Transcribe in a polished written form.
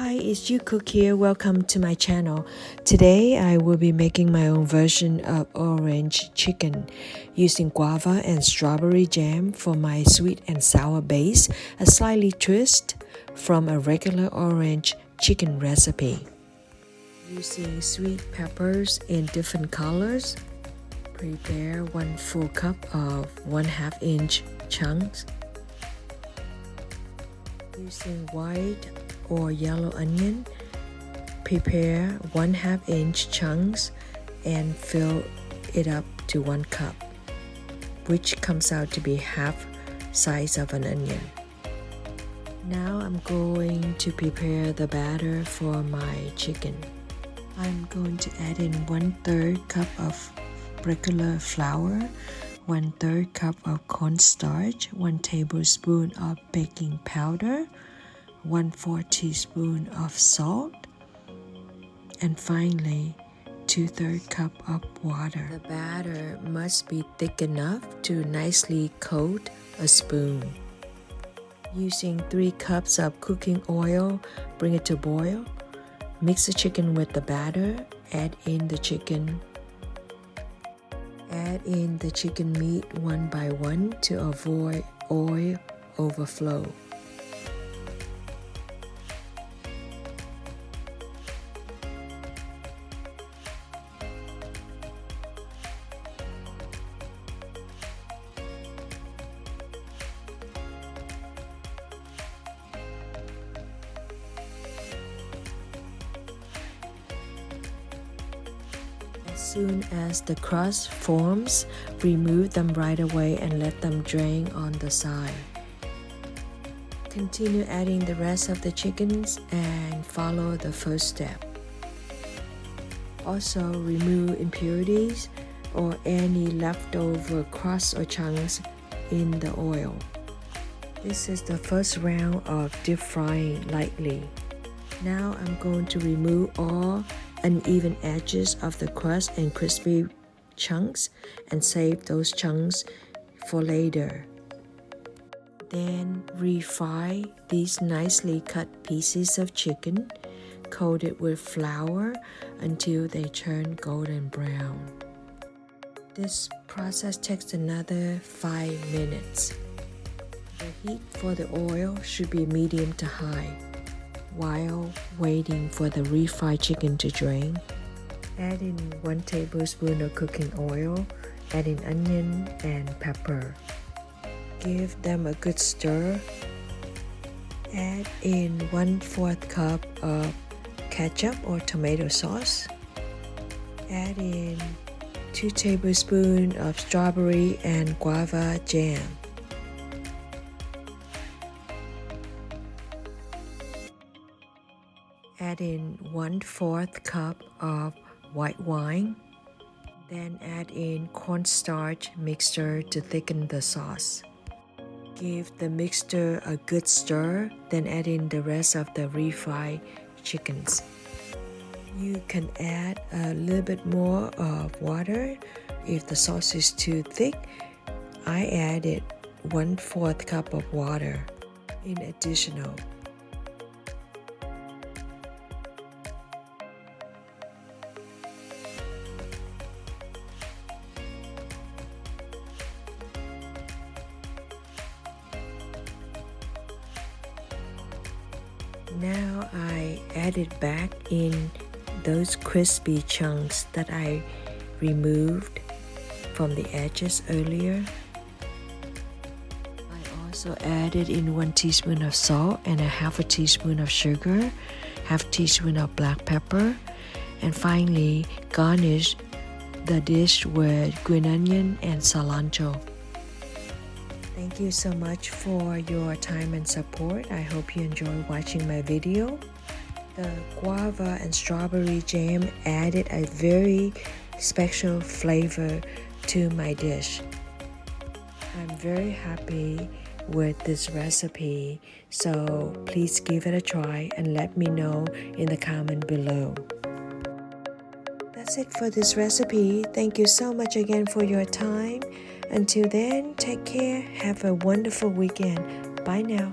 Hi, it's You Cook here. Welcome to my channel. Today I will be making my own version of orange chicken using guava and strawberry jam for my sweet and sour base, a slightly twist from a regular orange chicken recipe. Using sweet peppers in different colors, prepare 1 full cup of 1/2 inch chunks. Using white or yellow onion, prepare 1/2 inch chunks and fill it up to 1 cup, which comes out to be half size of an onion. Now I'm going to prepare the batter for my chicken. I'm going to add in 1/3 cup of regular flour, 1/3 cup of cornstarch, 1 tablespoon of baking powder, 1/4 teaspoon of salt, and finally 2/3 cup of water. The batter must be thick enough to nicely coat a spoon. Using 3 cups of cooking oil, bring it to boil. Mix the chicken with the batter. Add in the chicken meat one by one to avoid oil overflow. As soon as the crust forms, remove them right away and let them drain on the side. Continue adding the rest of the chickens and follow the first step. Also, remove impurities or any leftover crusts or chunks in the oil. This is the first round of deep frying lightly. Now I'm going to remove all uneven edges of the crust and crispy chunks and save those chunks for later. Then refry these nicely cut pieces of chicken, coated with flour until they turn golden brown. This process takes another 5 minutes. The heat for the oil should be medium to high. While waiting for the refried chicken to drain, add in 1 tablespoon of cooking oil, add in onion and pepper. Give them a good stir. Add in 1/4 cup of ketchup or tomato sauce. Add in 2 tablespoons of strawberry and guava jam. Add in 1/4 cup of white wine. Then add in cornstarch mixture to thicken the sauce. Give the mixture a good stir, then add in the rest of the refried chickens. You can add a little bit more of water if the sauce is too thick. I added 1/4 cup of water in additional. Now I added back in those crispy chunks that I removed from the edges earlier. I also added in 1 teaspoon of salt and 1/2 teaspoon of sugar, 1/2 teaspoon of black pepper, and finally garnish the dish with green onion and cilantro. Thank you so much for your time and support. I hope you enjoy watching my video. The guava and strawberry jam added a very special flavor to my dish. I'm very happy with this recipe, so please give it a try and let me know in the comment below. That's it for this recipe. Thank you so much again for your time. Until then, take care. Have a wonderful weekend. Bye now.